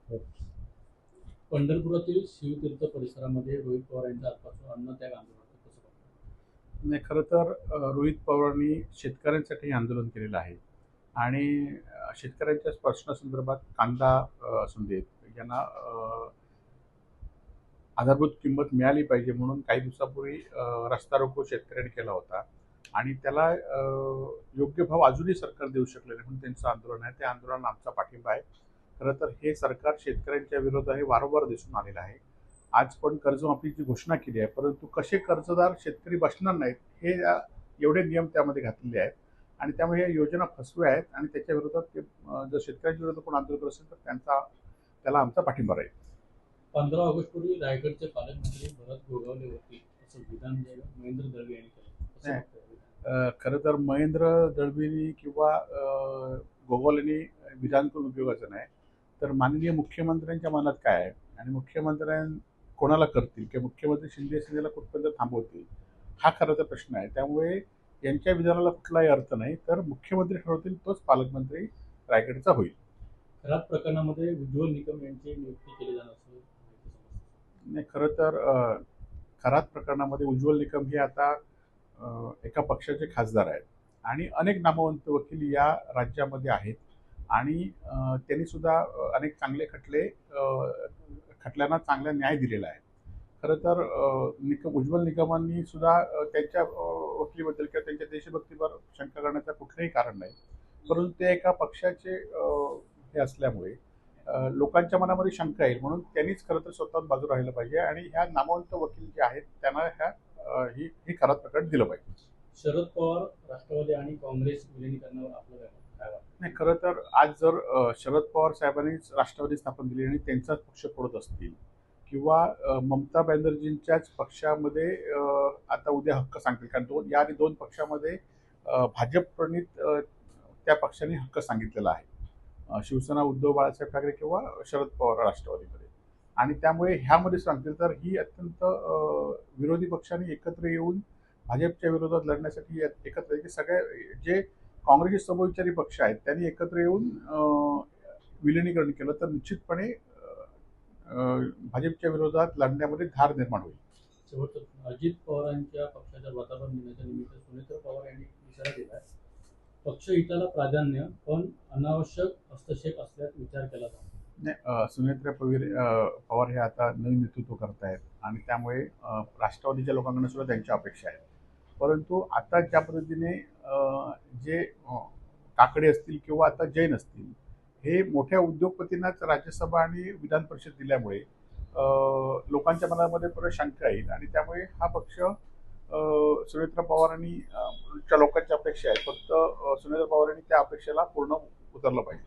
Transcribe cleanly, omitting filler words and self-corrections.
हो. पंढरपुरातील शिवतीर्थ परिसरामध्ये रोहित पवार यांच्या आजपासून अन्नत्याग आंदोलनाचं कसं बघता? नाही, खरं तर रोहित पवारांनी शेतकऱ्यांसाठी आंदोलन केलेलं आहे आणि शेतकऱ्यांच्या प्रश्नासंदर्भात कांदा असू देत, यांना आधारभूत किंमत मिळाली पाहिजे म्हणून काही दिवसापूर्वी रस्ता रोको शेतकऱ्यांनी केला होता आणि त्याला योग्य भाव अजूनही सरकार देऊ शकले नाही म्हणून त्यांचं आंदोलन आहे. त्या आंदोलनाला आमचा पाठिंबा आहे. खरं तर हे सरकार शेतकऱ्यांच्या विरोधात हे वारंवार दिसून आलेलं आहे. आज पण कर्जमाफीची घोषणा केली आहे, परंतु कसे कर्जदार शेतकरी बसणार नाहीत हे एवढे नियम त्यामध्ये घातलेले आहेत आणि त्यामुळे या योजना फसव्या आहेत आणि त्याच्या विरोधात ते जर शेतकऱ्यांच्या विरोधात कोण आंदोलन करत असेल तर त्याला आमचा पाठिंबा राहील. 15 ऑगस्ट पूर्वी रायगडचे पालकमंत्री भरत गोगावले होते असं विधान महेंद्र दळवी यांनी केलं. कसं नाही, बघताय? खरं तर महेंद्र दळवींनी किंवा गोगोलेंनी विधान करून उपयोगाचं नाही. तर माननीय मुख्यमंत्र्यांच्या मनात काय आहे आणि कोणाला करतील किंवा मुख्यमंत्री शिंदेला कुठपर्यंत थांबवतील, हा खरा तर प्रश्न आहे. त्यामुळे यांच्या विधानाला कुठलाही अर्थ नाही. तर मुख्यमंत्री ठरवतील तोच पालकमंत्री रायगडचा होईल. खराब प्रकरणामध्ये उज्ज्वल निकम यांची नियुक्ती केली जाणार असं माहिती समजतं. नाही, खरं तर खरात प्रकरणामध्ये उज्ज्वल निकम हे आता एका पक्षाचे खासदार आहेत आणि अनेक नामवंत वकील या राज्यामध्ये आहेत आणि त्यांनी सुद्धा अनेक चांगले खटल्यांना चांगला न्याय दिलेला आहे. खरं तर उज्ज्वल निकमांनी सुद्धा त्यांच्या वकिलीबद्दल किंवा त्यांच्या देशभक्तीवर शंका करण्याचं कुठलंही कारण नाही, परंतु ते एका पक्षाचे हे असल्यामुळे लोकांच्या मनामध्ये शंका येईल म्हणून त्यांनीच खरं तर स्वतःहून बाजू राहिलं पाहिजे आणि ह्या नामवंत वकील जे आहेत त्यांना ही खराब प्रकरण दिलं पाहिजे. शरद पवार राष्ट्रवादी आणि काँग्रेस विलिनीकरणावर आपलं काय वाटतं? नाही, खरं तर आज जर शरद पवार साहेबांनी राष्ट्रवादी स्थापन केली आणि त्यांचाच पक्ष फोडत असतील किंवा ममता बॅनर्जींच्याच पक्षामध्ये आता उद्या हक्क सांगतील, कारण या आधी दोन पक्षामध्ये भाजप प्रणित त्या पक्षाने हक्क सांगितलेला आहे. शिवसेना उद्धव बाळासाहेब ठाकरे किंवा शरद पवार राष्ट्रवादीमध्ये, आणि त्यामुळे ह्यामध्ये सांगतील तर ही अत्यंत विरोधी पक्षांनी एकत्र येऊन भाजपच्या विरोधात लढण्यासाठी एकत्र की सगळ्या जे काँग्रेसचे समविचारी पक्ष आहेत त्यांनी एकत्र येऊन विलिनीकरण केलं तर निश्चितपणे भाजपच्या विरोधात लढण्यामध्ये धार निर्माण होईल. शेवटचं अजित पवारांच्या पक्षाच्या वातावरण दिनाच्या निमित्त सुनेत्र पवार यांनी इशारा दिला, पक्षहिताला प्राधान्य पण अनावश्यक हस्तक्षेप असल्यास विचार केला जातो. नाही, सुनेत्र पवार हे आता नवीन नेतृत्व करतायत आणि त्यामुळे राष्ट्रवादीच्या लोकांकडून सुद्धा त्यांच्या अपेक्षा आहेत. परंतु आता ज्या पद्धतीने जे काकडे असतील किंवा आता जैन असतील हे मोठ्या उद्योगपतींनाच राज्यसभा आणि विधान परिषद दिल्यामुळे लोकांच्या मनामध्ये परत शंका येईल आणि त्यामुळे हा पक्ष सुनेत्र पवारांनी च्या लोकांच्या अपेक्षा आहेत, फक्त सुनेत्र पवारांनी त्या अपेक्षेला पूर्ण उतरलं पाहिजे.